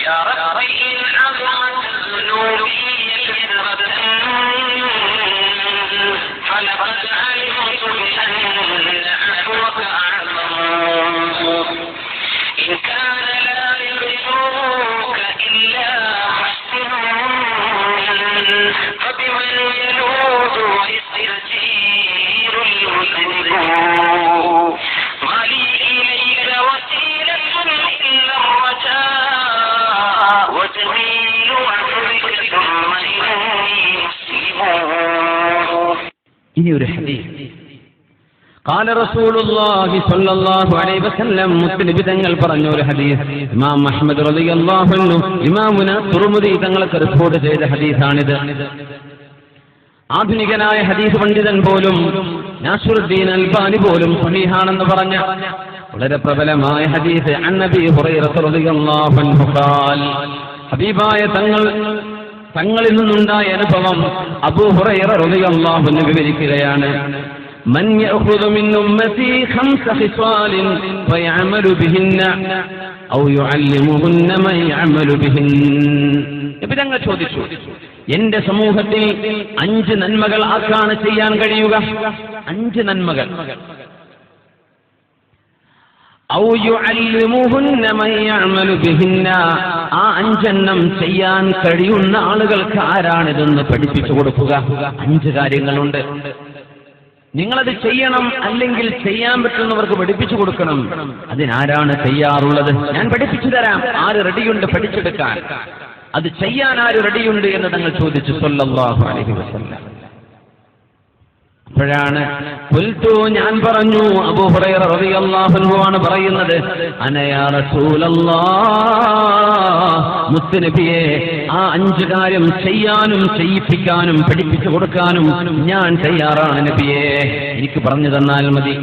يا ربي إن عظمت ذنوبي كثرة فلقد علمت بأن عفوك أعظم إن كان لا يرجوك إلا محسن فبمن يلوذ ويستجير المذنب ما لي إليك وسيلة إلا الرجاء وجميل عفوك ثم إني مسلم. ഇനി ഒരു ഹദീസ് قال رسول الله صلى الله عليه وسلم മുത്തനബി തങ്ങൾ പറഞ്ഞ ഒരു ഹദീസ് ഇമാം അഹ്മദ് റളിയല്ലാഹു അൻഹു ഇമാമുന തുർമുദി തങ്ങൾക്ക് റിപ്പോർട്ട് ചെയ്ത ഹദീസാണിത്. ആധുനികനായ ഹദീസ് പണ്ഡിതൻ പോലും നാസിറുദ്ദീൻ അൽബാനി പോലും സ്വഹീഹാണെന്ന് പറഞ്ഞ വളരെ പ്രബലമായ ഹദീസ് അൻ നബി ഹുറൈറ റളിയല്ലാഹു അൻഹു ഖാൽ ഹബീബായ തങ്ങളിൽ നിന്നുണ്ടായ അനുഭവം അബൂ ഹുറൈറ റളിയല്ലാഹു അൻഹു വിവരിക്കുകയാണ്. من يأخذ من أمتي 5 خصال فيعمل بهن أو يعلمهن من يعمل بهن. ഇബ്രാഹിം ചോദിച്ചു, എന്റെ സമൂഹത്തിൽ 5 നന്മകൾ ആർക്കാണ് ചെയ്യാൻ കഴിയുക? 5 നന്മകൾ. ഔ യുഅല്ലിമുഹുന്ന മൻ യഅമലു ബിഹിന്ന, ആ 5 എണ്ണം ചെയ്യാൻ കഴിയുന്ന ആളുകൾക്ക് ആരാണിതെന്ന് പഠിപ്പിച്ചു കൊടുക്കുക. 5 കാര്യങ്ങളുണ്ട്. നിങ്ങളത് ചെയ്യണം, അല്ലെങ്കിൽ ചെയ്യാൻ പറ്റുന്നവർക്ക് പഠിപ്പിച്ചു കൊടുക്കണം. അതിനാരാണ് തയ്യാറുള്ളത്? ഞാൻ പഠിപ്പിച്ചു തരാം. ആര് റെഡിയുണ്ട് പഠിച്ചെടുക്കാൻ? അത് ചെയ്യാൻ ആര് റെഡിയുണ്ട് എന്ന് തങ്ങൾ ചോദിച്ചു സല്ലല്ലാഹു അലൈഹി വസല്ലം. അപ്പോഴാണ് ഖുൽതു, ഞാൻ പറഞ്ഞു, അബൂ ഹുറൈറ റളിയല്ലാഹു അൻഹു ആണ് പറയുന്നത്, അന യാ റസൂലല്ലാഹ്, മുത്തനബിയെ, ആ 5 കാര്യം ചെയ്യാനും ചെയ്യിപ്പിക്കാനും പഠിപ്പിച്ചു കൊടുക്കാനും ഞാൻ തയ്യാറാണ് നബിയെ, എനിക്ക് പറഞ്ഞു തന്നാൽ മതി.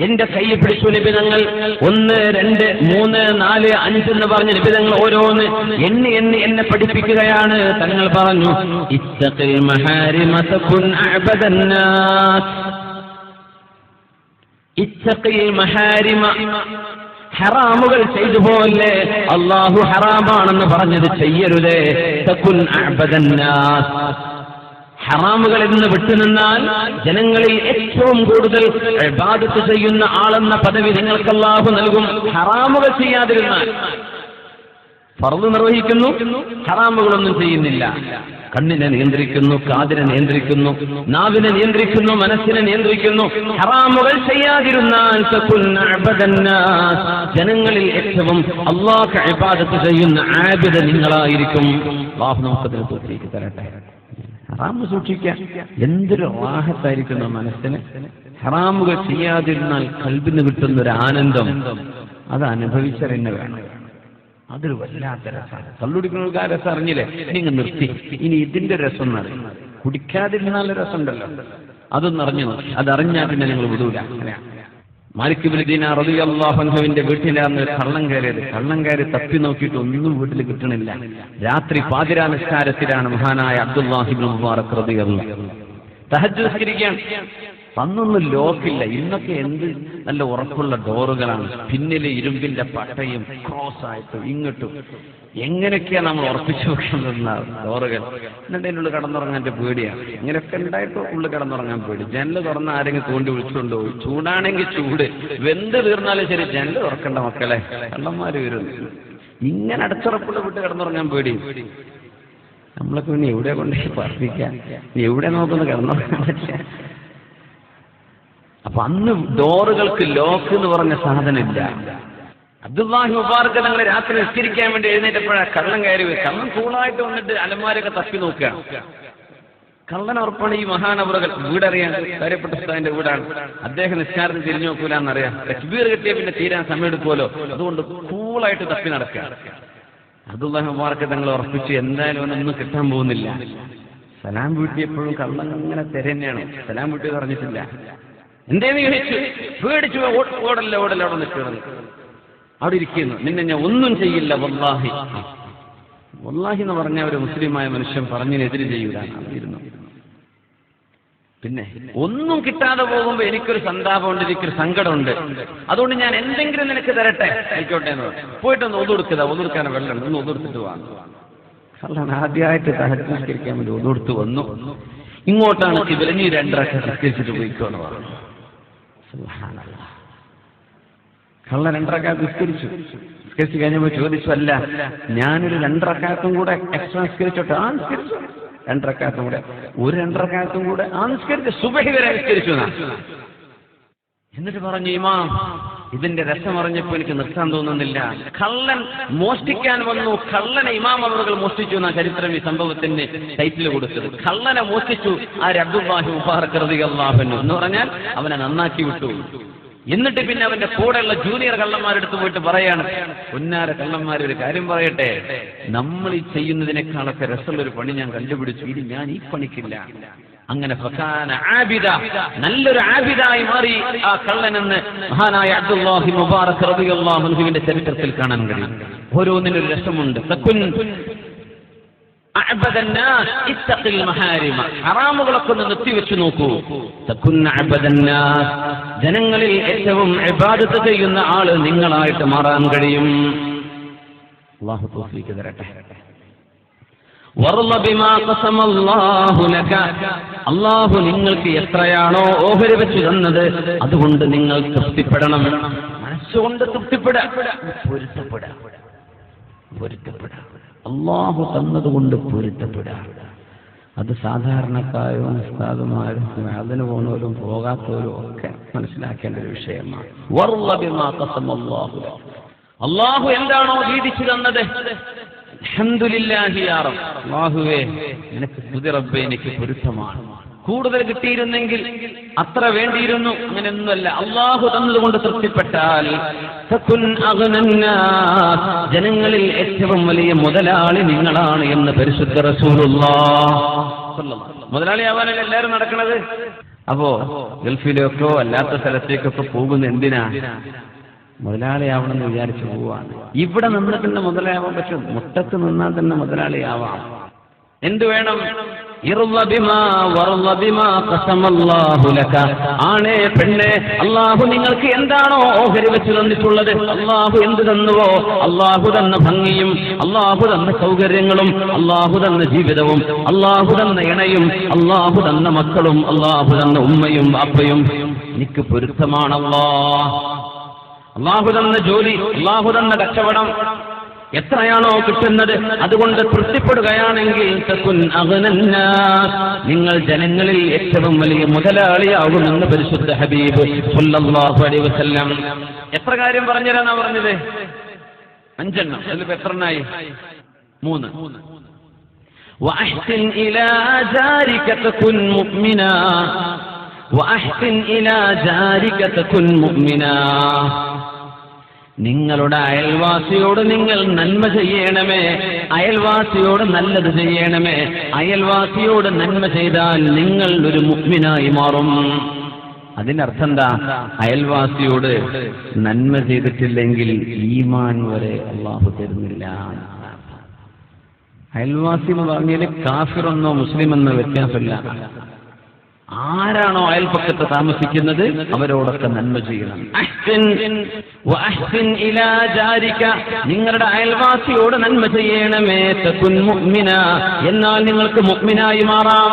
എന്റെ കൈ പിടിച്ചു നിബിതങ്ങൾ 1, 2, 3, 4, 5 എന്ന് പറഞ്ഞ നിബിതങ്ങൾ ഓരോന്ന് എണ്ണി എന്നെ പഠിപ്പിക്കുകയാണ്. തങ്ങൾ പറഞ്ഞു, ഇത്തഖിൽ മഹാരിമ തകുൻ അഅബദന്നാസ്. ഇത്തഖിൽ മഹാരിമ, ഹറാമുകൾ ചെയ്തു പോലെ, അല്ലാഹു ഹറാമാണെന്ന് പറഞ്ഞത് ചെയ്യരുതേ. തകുൻ അഅബദന്നാസ്, ഹറാമുകളിൽ നിന്ന് വിട്ടുനിന്നാൽ ജനങ്ങളിൽ ഏറ്റവും കൂടുതൽ ഇബാദത്ത് ചെയ്യുന്ന ആളെന്ന പദവി നിങ്ങൾക്ക് അല്ലാഹു നൽകും. ഹറാമുകൾ ചെയ്യാതിരുന്നാൽ, ഫർള് നിർവഹിക്കുന്നു, ഹറാമുകളൊന്നും ചെയ്യുന്നില്ല, കണ്ണിനെ നിയന്ത്രിക്കുന്നു, കാതിനെ നിയന്ത്രിക്കുന്നു, നാവിനെ നിയന്ത്രിക്കുന്നു, മനസ്സിനെ നിയന്ത്രിക്കുന്നു, ഹറാമുകൾ ചെയ്യാതിരുന്നാൽ ജനങ്ങളിൽ ഏറ്റവും അല്ലാഹു ഇബാദത്ത് ചെയ്യുന്ന ആബിദ് നിങ്ങളായിരിക്കും. അല്ലാഹു നമുക്കതിനെ തോഫീക്ക് തരട്ടെ. ഹറാമ് സൂക്ഷിക്കാൻ എന്തൊരു റാഹത്തായിരിക്കുന്നു മനസ്സിന്. ഹറാമുകൾ ചെയ്യാതിരുന്നാൽ കൽബിന് കിട്ടുന്നൊരു ആനന്ദം, അത് അനുഭവിച്ചറിഞ്ഞ വേണം. അതൊരു വല്ലാത്ത രസമാണ്. കള്ളുടിക്കുന്നവർക്ക് ആ രസം അറിഞ്ഞില്ലേ? നിങ്ങൾ നിർത്തി, ഇനി ഇതിന്റെ രസം എന്നറിയും. കുടിക്കാതിരുന്നാൽ രസമുണ്ടല്ലോ, അതൊന്നും അറിഞ്ഞു. അതറിഞ്ഞാൽ പിന്നെ നിങ്ങൾ വിടൂല. മാലിക് ഇബ്നു ദീനാർ റളിയല്ലാഹു അൻഹുവിന്റെ വീട്ടിലാണ് കള്ളം കയറിയത്. കള്ളം കയറി തപ്പി നോക്കിയിട്ട് ഒന്നും വീട്ടിൽ കിട്ടണില്ല. രാത്രി പാതിരാ നിസ്കാരത്തിലാണ് മഹാനായ അബ്ദുല്ലാഹി ഇബ്നു മുബാറക് റളിയല്ലാഹു അൻഹു തഹജ്ജുദ് നിസ്കരിക്കാൻ. അന്നൊന്നും ലോക്കില്ല. ഇന്നൊക്കെ എന്ത് നല്ല ഉറപ്പുള്ള ഡോറുകളാണ്. പിന്നിലെ ഇരുമ്പിന്റെ പട്ടയും ക്രോസ് ആയിട്ടും ഇങ്ങോട്ടും എങ്ങനെയൊക്കെയാ നമ്മൾ ഉറപ്പിച്ചു വെക്കുന്ന ഡോറുകൾ. എന്നിട്ട് അതിനുള്ളിൽ കടന്നുറങ്ങാൻ പേടിയാണ്. ഇങ്ങനെയൊക്കെ ഉണ്ടായിട്ട് ഉള്ളിൽ കടന്നുറങ്ങാൻ പേടി. ജനല് തുറന്ന് ആരെങ്കിലും തോണ്ടി വിളിച്ചുകൊണ്ട് പോയി. ചൂടാണെങ്കിൽ ചൂട്, വെന്ത് തീർന്നാലും ശരി ജനല് തുറക്കണ്ട മക്കളെ, കള്ളന്മാര് വരുന്നു. ഇങ്ങനെ അടച്ചുറപ്പുള്ള വിട്ട് കിടന്നുറങ്ങാൻ പേടി. നമ്മളൊക്കെ പിന്നെ എവിടെ കൊണ്ടേ പറപ്പിക്കാൻ, എവിടെ നോക്കുന്നു കിടന്നുറങ്ങാൻ പറ്റില്ല. അപ്പൊ അന്ന് ഡോറുകൾക്ക് ലോക്ക് എന്ന് പറഞ്ഞ സാധനമില്ല. അബ്ദുല്ലാഹി മുബാറക് തങ്ങൾ രാത്രി നിസ്കരിക്കാൻ വേണ്ടി എഴുന്നേറ്റപ്പോഴാണ് കള്ളൻ കയറി. കള്ളൻ കൂളായിട്ട് വന്നിട്ട് അലമാരൊക്കെ തപ്പി നോക്കുക. കള്ളൻ ഉറപ്പാണ് ഈ മഹാനവറുകൾ. വീടറിയാൻ കാര്യപ്പെട്ട ഉസ്താദിന്റെ വീടാണ്. അദ്ദേഹം നിസ്കാരത്തിന് തിരിഞ്ഞു നോക്കൂലെന്നറിയാം. തക്ബീർ കിട്ടിയ പിന്നെ തീരാൻ സമയം എടുക്കുമല്ലോ, അതുകൊണ്ട് കൂളായിട്ട് തപ്പി നടക്കുക. അബ്ദുല്ലാഹി മുബാറക് തങ്ങൾ ഉറപ്പിച്ചു, എന്തായാലും ഒന്നും കിട്ടാൻ പോകുന്നില്ല. സലാം വീട്ടിയപ്പോഴും കള്ളൻ അങ്ങനെ തെരന്നെയാണ്. സലാം വീട്ടി പറഞ്ഞിട്ടില്ല. എന്തേന്ന് ചോദിച്ചു. പേടിച്ചു. ഓടല്ല അവിടെ നിൽക്കുന്നത്. അവിടെ ഇരിക്കുന്നു. നിന്നെ ഞാൻ ഒന്നും ചെയ്യില്ല വല്ലാഹി. വല്ലാഹി എന്ന് പറഞ്ഞ ഒരു മുസ്ലിമായ മനുഷ്യൻ പറഞ്ഞതിനെതിരെ ചെയ്യൂല. ഇരുന്നു. പിന്നെ ഒന്നും കിട്ടാതെ പോകുമ്പോൾ എനിക്കൊരു സന്താപമുണ്ട്, എനിക്കൊരു സങ്കടമുണ്ട്. അതുകൊണ്ട് ഞാൻ എന്തെങ്കിലും നിനക്ക് തരട്ടെ, ആയിക്കോട്ടെ എന്ന് പോയിട്ടൊന്ന് ഒതുകൊടുക്കാൻ വെള്ളമുണ്ട്, ഒന്ന് ഒതുകൊടുത്തിട്ട് വാങ്ങും. കള്ളൻ ആദ്യമായിട്ട് തഹജ്ജുദ്സ്കരിക്കാൻ വേണ്ടി ഒതുകൊടുത്ത് വന്നു. ഇങ്ങോട്ടാണ് ഇവലഞ്ഞി 2 റക്അത്ത് നിസ്കരിച്ചിട്ട് പോയിക്കോന്ന് പറഞ്ഞു. സുബ്ഹാനല്ലാഹ്. കള്ളൻ 2 റക്അത്ത് നിസ്കരിച്ചു കഴിഞ്ഞപ്പോൾ ചോദിച്ചു, അല്ല ഞാനൊരു 2 റക്അത്തും കൂടെ എക്സ്ട്രാ നിസ്കരിച്ചോട്ടെ? ആ നിസ്കരിച്ചു. 2 റക്അത്തും കൂടെ, ഒരു 2 റക്അത്തും കൂടെ നിസ്കരിച്ചു. സുബഹി വരെ നിസ്കരിച്ചു. എന്നിട്ട് പറഞ്ഞു, ഇമാം ഇതിന്റെ രസം അറിഞ്ഞപ്പോൾ എനിക്ക് നിർത്താൻ തോന്നുന്നില്ല. കള്ളൻ മോഷ്ടിക്കാൻ വന്നു, കള്ളനെ ഇമാം അവറുകൾ മോഷ്ടിച്ചു എന്ന ചരിത്രം ഈ സംഭവത്തിന് ടൈറ്റിൽ കൊടുത്തത്. കള്ളനെ മോഷ്ടിച്ചു അബ്ദുല്ലാഹി മുബാറക് റളിയല്ലാഹു അൻഹു എന്ന് പറഞ്ഞാൽ അവനെ നന്നാക്കി വിട്ടു. എന്നിട്ട് പിന്നെ അവന്റെ കൂടെയുള്ള ജൂനിയർ കള്ളന്മാരെടുത്ത് പോയിട്ട് പറയാണ്, പൊന്നാര കള്ളന്മാർ, ഒരു കാര്യം പറയട്ടെ, നമ്മൾ ഈ ചെയ്യുന്നതിനേക്കാളൊക്കെ രസമുള്ളൊരു പണി ഞാൻ കണ്ടുപിടിച്ചു, ഇനി ഞാൻ ഈ പണിക്കില്ല. അങ്ങനെ ഫകാന ആബിദ, നല്ലൊരു ആബിദായി മാറി ആ കള്ളനെന്ന് മഹാനായ അബ്ദുല്ലാഹി മുബാറക് റളിയല്ലാഹു അൻഹുവിന്റെ ചരിത്രത്തിൽ കാണാൻ കഴിയും. ഓരോന്നിനൊരു രസമുണ്ട്. തകുൻ അഅബദന്നാസ് ഇത്തഖിൽ മഹാരിമ, ഹറാമുകളൊക്കെ ഒന്ന് നിർത്തിവെച്ചു നോക്കൂ. തകുൻ അഅബദന്നാസ്, ജനങ്ങളിൽ ഏറ്റവും ഇബാദത്ത് ചെയ്യുന്ന ആള് നിങ്ങളായിട്ട് മാറാൻ കഴിയും. അല്ലാഹു തൗഫീഖ് തരട്ടെ. അല്ലാഹു നിങ്ങൾക്ക് എത്രയാണോ ഓഹരി വെച്ച് തന്നത് അതുകൊണ്ട് നിങ്ങൾ തൃപ്തിപ്പെടണം. മനസ്സുകൊണ്ട് പൊരുത്തപ്പെടാം. അല്ലാഹു തന്നതുകൊണ്ട് പൊരുത്തപ്പെടാം. അത് സാധാരണക്കാരും ഉസ്താദുമാരും അതിന് പോകുന്നവരും പോകാത്തവരും ഒക്കെ മനസ്സിലാക്കേണ്ട ഒരു വിഷയമാണ്. അല്ലാഹു എന്താണോ വീതിച്ചു തന്നത്, അൽഹംദുലില്ലാഹി യാ റബ്ബ്, അല്ലാഹുവേ നിനക്ക് സ്തുതി റബ്ബേ, എനിക്ക് പൊരുത്തമാണ്. കൂടുതൽ കിട്ടിയിരുന്നെങ്കിൽ അത്ര വേണ്ടിയിരുന്നു, അങ്ങനെയൊന്നുമല്ല. അല്ലാഹു തന്നതുകൊണ്ട് തൃപ്തിപ്പെട്ടാൽ തകുൻ അഗ്നന്നാസ്, ജനങ്ങളിൽ ഏറ്റവും വലിയ മുതലാളി നിങ്ങളാണ് എന്ന് പരിശുദ്ധ റസൂലുള്ളാഹ് സ്വല്ലല്ലാഹു അലൈഹി വസല്ലം. മുതലാളിയാവാനല്ലേ എല്ലാവരും നടക്കുന്നത്. അപ്പോ ഗൾഫിലേക്കോ അല്ലാത്ത സ്ഥലത്തേക്കൊക്കെ പോകുന്ന എന്തിനാ? മുതലാളിയാവണമെന്ന് വിചാരിച്ചു പോവാണ്. ഇവിടെ നിന്ന് തന്നെ മുതലാവാൻ പറ്റും. മുട്ടത്ത് നിന്നാൽ തന്നെ മുതലാളിയാവാം. എന്തു വേണം? ആണേ പെണ്ണെ, അല്ലാഹു നിങ്ങൾക്ക് എന്താണോ ഓഹരി വെച്ച് തന്നിട്ടുള്ളത്, അല്ലാഹു എന്ത് തന്നുവോ, അല്ലാഹു തന്ന ഭംഗിയും, അല്ലാഹു തന്ന സൗകര്യങ്ങളും, അല്ലാഹു തന്ന ജീവിതവും, അല്ലാഹു തന്ന ഇണയും, അല്ലാഹു തന്ന മക്കളും, അല്ലാഹു തന്ന ഉമ്മയും അപ്പയും എനിക്ക് പൊരുത്തമാണല്ലോ. അല്ലാഹു തന്ന ജോലി, അല്ലാഹു തന്ന കച്ചവടം എത്രയാണോ കിട്ടുന്നത് അതുകൊണ്ട് തൃപ്തിപ്പെടുകയാണെങ്കിൽ തകുൻ അഗ്നന്നാസ്, നിങ്ങൾ ജനങ്ങളിൽ ഏറ്റവും വലിയ മുതലാളിയാകുമെന്ന് പരിശുദ്ധ ഹബീബ് സല്ലല്ലാഹു അലൈഹി വസല്ലം. എത്ര കാര്യം പറഞ്ഞുതരാനാ പറഞ്ഞത്? 5 എണ്ണം. അതിലിപ്പോ എത്ര എണ്ണായി? 3. വഅഹ്സിൻ ഇലാ ജാരിക തകുൻ മുഅ്മിനാ, വഅഹ്സിൻ ഇലാ ജാരിക തകുൻ മുഅ്മിനാ. നിങ്ങളുടെ അയൽവാസിയോട് നിങ്ങൾ നന്മ ചെയ്യണമേ, അയൽവാസിയോട് നല്ലത് ചെയ്യണമേ. അയൽവാസിയോട് നന്മ ചെയ്താൽ നിങ്ങൾ ഒരു മുഅ്മിനായി മാറും. അതിനർത്ഥം എന്താ? അയൽവാസിയോട് നന്മ ചെയ്തിട്ടില്ലെങ്കിൽ ഈമാൻ വരെ അല്ലാഹു തരുന്നില്ല. അയൽവാസി എന്ന് പറഞ്ഞാൽ കാഫിറെന്നോ മുസ്ലിമെന്നോ വ്യത്യാസമില്ല. ആരാണോ അയൽപക്കത്ത് താമസിക്കുന്നത് അവരോടൊക്കെ നന്മ ചെയ്യണം. നിങ്ങളുടെ അയൽവാസിയോട് നന്മ ചെയ്യണമേ. തകുൻ മുഅ്മിന, എന്നാൽ നിങ്ങൾക്ക് മുഅ്മിനായി മാറാം.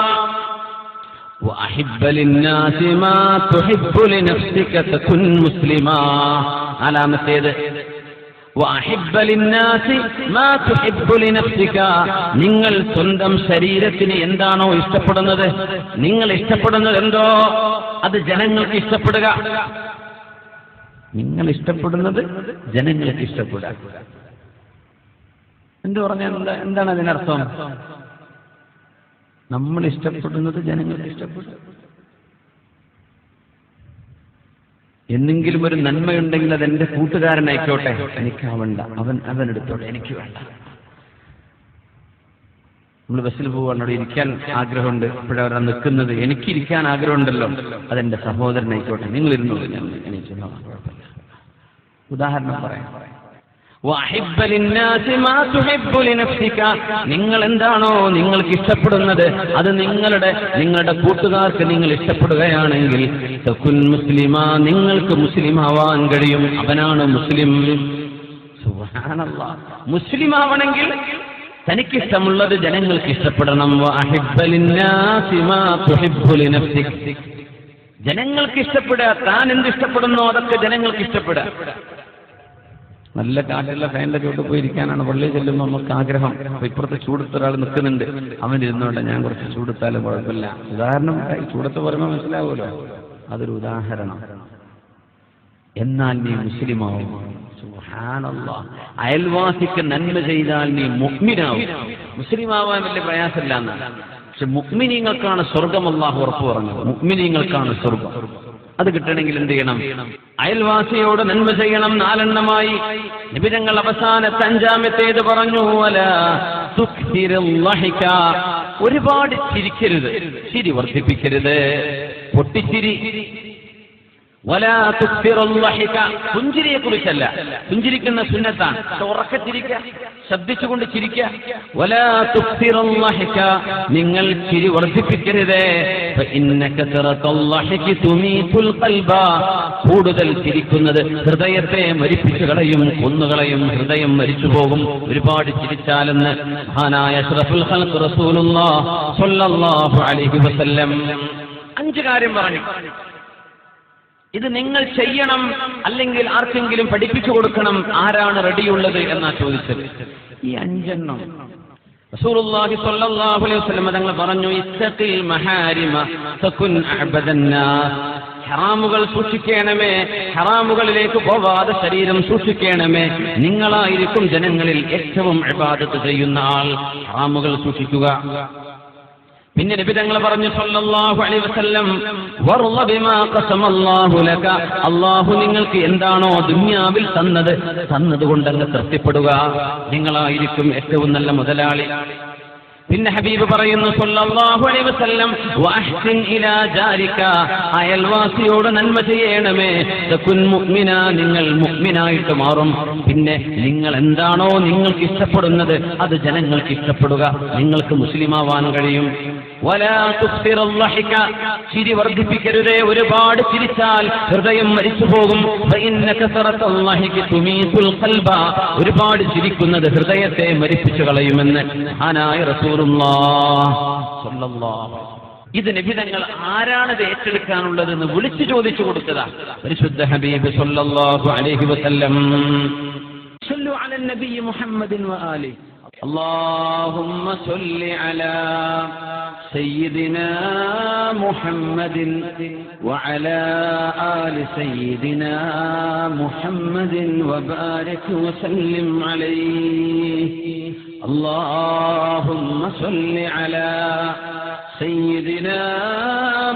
വഅഹിബ്ബ ലിന്നാസി മാ തുഹിബ്ബു ലിനഫ്സിക തകുൻ മുസ്ലിമാ. നാലാമത്തേത് വഅഹിബ്ബ ലിന്നാസി മാ തുഹിബ്ബു ലിനഫ്സിക. നിങ്ങൾ സ്വന്തം ശരീരത്തിന് എന്താണോ ഇഷ്ടപ്പെടുന്നത്, നിങ്ങൾ ഇഷ്ടപ്പെടുന്നത് എന്തോ അത് ജനങ്ങൾക്ക് ഇഷ്ടപ്പെടുക. നിങ്ങൾ ഇഷ്ടപ്പെടുന്നത് ജനങ്ങൾക്ക് ഇഷ്ടപ്പെടുക എന്ത് പറഞ്ഞാൽ എന്താണ് അതിനർത്ഥം? നമ്മൾ ഇഷ്ടപ്പെടുന്നത് ജനങ്ങൾക്ക് ഇഷ്ടപ്പെടുക. എന്തെങ്കിലും ഒരു നന്മയുണ്ടെങ്കിൽ അതെന്റെ കൂട്ടുകാരനായിക്കോട്ടെ, എനിക്കാവണ്ട, അവനെടുത്തോട്ടെ, എനിക്ക് വേണ്ട. നമ്മൾ ബസ്സിൽ പോവാണ്, അവിടെ ഇരിക്കാൻ ആഗ്രഹമുണ്ട്, ഇപ്പോഴവരാ നിൽക്കുന്നത്, എനിക്കിരിക്കാൻ ആഗ്രഹമുണ്ടല്ലോ, അതെന്റെ സഹോദരനായിക്കോട്ടെ, നിങ്ങൾ ഇരുന്നോളൂ, ഞാൻ കുഴപ്പമില്ല. ഉദാഹരണം പറയാം. വഅഹിബ്ബ ലിന്നാസി മാ തുഹിബ്ബു ലിനഫ്സിക, നിങ്ങൾ എന്താണോ നിങ്ങൾക്ക് ഇഷ്ടപ്പെടുന്നത് അത് നിങ്ങളുടെ കൂട്ടുകാർക്ക് നിങ്ങൾ ഇഷ്ടപ്പെടുകയാണെങ്കിൽ തകുൻ മുസ്ലിമാ, നിങ്ങൾക്ക് മുസ്ലിമാവാൻ കഴിയും. അവനാണ് മുസ്ലിം. സുബ്ഹാനല്ലാഹ്. മുസ്ലിം ആവണമെങ്കിൽ തനിക്കിഷ്ടമുള്ളത് ജനങ്ങൾക്ക് ഇഷ്ടപ്പെടണം. വഅഹിബ്ബ ലിന്നാസി മാ തുഹിബ്ബു ലിനഫ്സിക, ജനങ്ങൾക്ക് ഇഷ്ടപ്പെടുക, താൻ എന്ത് ഇഷ്ടപ്പെടുന്നോ അതൊക്കെ ജനങ്ങൾക്ക് ഇഷ്ടപ്പെടുക. നല്ല കാറ്റുള്ള ഫാനിന്റെ ചോട്ട് പോയിരിക്കാനാണ് പള്ളിയിൽ ചെല്ലുമ്പോൾ നമുക്ക് ആഗ്രഹം. അപ്പൊ ഇപ്പുറത്തെ ചൂടത്ത് ഒരാൾ നിൽക്കുന്നുണ്ട്, അവൻ ഇരുന്നോട്ടെ ഞാൻ കുറച്ച് ചൂടെത്താലും കുഴപ്പമില്ല. ഉദാഹരണം ചൂടത്ത് പറയുമ്പോൾ മനസ്സിലാവുമല്ലോ, അതൊരു ഉദാഹരണം. എന്നാൽ നീ മുസ്ലിമാവും. സുബ്ഹാനല്ലാഹ്. അയൽവാസിക്ക് നന്മ ചെയ്താൽ നീ മുഅ്മിനാവും. മുസ്ലിമാവാൻ വലിയ പ്രയാസമില്ല എന്നാണ്. പക്ഷെ മുഅ്മിനീങ്ങൾക്കാണ് സ്വർഗം അല്ലാഹു ഉറപ്പ് പറഞ്ഞത്. മുഅ്മിനീങ്ങൾക്കാണ് സ്വർഗം. അത് കിട്ടണമെങ്കിൽ എന്ത് ചെയ്യണം? അയൽവാസിയോട് നന്മ ചെയ്യണം. 4 എണ്ണമായി. നബി തങ്ങൾ അവസാനത്തെ 5-ാമത്തേത് പറഞ്ഞു, വലാ തുക്സിറുൽ ലഹിക, ഒരുപാട് ചിരിക്കരുത്, ചിരി വർദ്ധിപ്പിക്കരുത്, പൊട്ടിച്ചിരി. വലാ തുക്സിറുൽ ലഹിക, പുഞ്ചിരിയെ കുറിച്ചല്ല, പുഞ്ചിരിക്കുന്ന സുന്നത്താണ്. ഉറക്കച്ചിരിക്കുക, ശബ്ദിച്ചുകൊണ്ട് ചിരിക്കുക. വലാ തുക്സിറുൽ ലഹിക, നിങ്ങൾ ചിരി വർദ്ധിപ്പിക്കരുത്. ഫഇന്ന കസറത്തുൽ ലഹികി തുമീതുൽ ഖൽബ, കൂടുതൽ ചിരിക്കുന്നത് ഹൃദയത്തെ മരിപ്പിച്ചു കളയും, കൊന്നുകളയും, ഹൃദയം മരിച്ചു പോകും ഒരുപാട് ചിരിച്ചാലെന്ന് മഹാനായ അഷ്റഫുൽ ഖൽഖ് റസൂലുള്ളാഹി സ്വല്ലല്ലാഹു അലൈഹി വസല്ലം 5 കാര്യം പറഞ്ഞു. ഇത് നിങ്ങൾ ചെയ്യണം, അല്ലെങ്കിൽ ആർക്കെങ്കിലും പഠിപ്പിച്ചു കൊടുക്കണം. ആരാണ് റെഡിയുള്ളത് എന്നാ ചോദിച്ചത്. ഈ 5 എണ്ണം റസൂലുള്ളാഹി സ്വല്ലല്ലാഹു അലൈഹി വസല്ലം തങ്ങൾ പറഞ്ഞു, ഇസ്തഖിൽ മഹാരിമ തകുൻ അഅബദന്നാസ്, ഹറാമുകൾ സൂക്ഷിക്കണമേ, ഹറാമുകളിലേക്ക് പോവാതെ ശരീരം സൂക്ഷിക്കണമേ, നിങ്ങളായിരിക്കും ജനങ്ങളിൽ ഏറ്റവും ഇബാദത്ത് ചെയ്യുന്ന ആൾ. ഹറാമുകൾ സൂക്ഷിക്കുക. പിന്നെ നബി തങ്ങൾ പറഞ്ഞു സല്ലല്ലാഹു അലൈഹി വസല്ലം, വറള ബിമാ ഖസമല്ലാഹു ലക, അല്ലാഹു നിങ്ങൾക്ക് എന്താണോ ദുനിയാവിൽ തന്നത് കൊണ്ടങ്ങ് തൃപ്തിപ്പെടുക. നിങ്ങളായിരിക്കും ഏറ്റവും നല്ല മുതലാളി. പിന്നെ ഹബീബ് പറയുന്നു സല്ലല്ലാഹു അലൈഹി വസല്ലം, വഅഹ്സിൻ ഇലാ ജാരിക, അയൽവാസിയോട് നന്മ ചെയ്യണമേ, തകുൻ മുഅ്മിന, നിങ്ങൾ മുഅ്മിനായിട്ട് മാറും. പിന്നെ നിങ്ങൾ എന്താണോ നിങ്ങൾക്ക് ഇഷ്ടപ്പെടുന്നത് അത് ജനങ്ങൾക്ക് ഇഷ്ടപ്പെടുക, നിങ്ങൾക്ക് മുസ്ലിമാവാൻ കഴിയും. വലാ തുക്സിറുൽ ലഹിക, ചിരി വർദ്ധിപ്പിക്കരുതേ, ഒരുപാട് ചിരിച്ചാൽ ഹൃദയം മരിച്ചു പോകും. ഫഇന്ന കസറത്തുൽ ലഹികി തുമീതുൽ ഖൽബ, ഒരുപാട് ചിരിക്കുന്നത് ഹൃദയത്തെ മരിപ്പിച്ചു കളയുമെന്ന് മഹാനായ റസൂലുള്ളാഹി സ്വല്ലല്ലാഹു. ഇത് നബി തങ്ങൾ ആരാണത് ഏറ്റെടുക്കാനുള്ളതെന്ന് വിളിച്ചു ചോദിച്ചു കൊടുത്തതാ. പരിശുദ്ധ ഹബീബ് സ്വല്ലല്ലാഹു അലൈഹി വസല്ലം. സല്ലു അലൻ നബി മുഹമ്മദിൻ വആലിഹി. اللهم صل على سيدنا محمد وعلى آل سيدنا محمد وبارك وسلم عليه. اللهم صل على سيدنا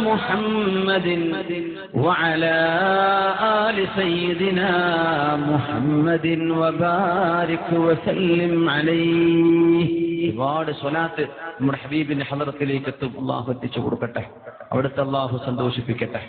محمد وعلى آل سيدنا محمد وبارك وسلم عليه. ഒരുപാട് സ്വലാത്ത് നമ്മുടെ ഹബീബിന്റെ ഹളറത്തിലേക്ക് അല്ലാഹു എത്തിച്ചു കൊടുക്കട്ടെ. അവിടുത്തെ അല്ലാഹു സന്തോഷിപ്പിക്കട്ടെ.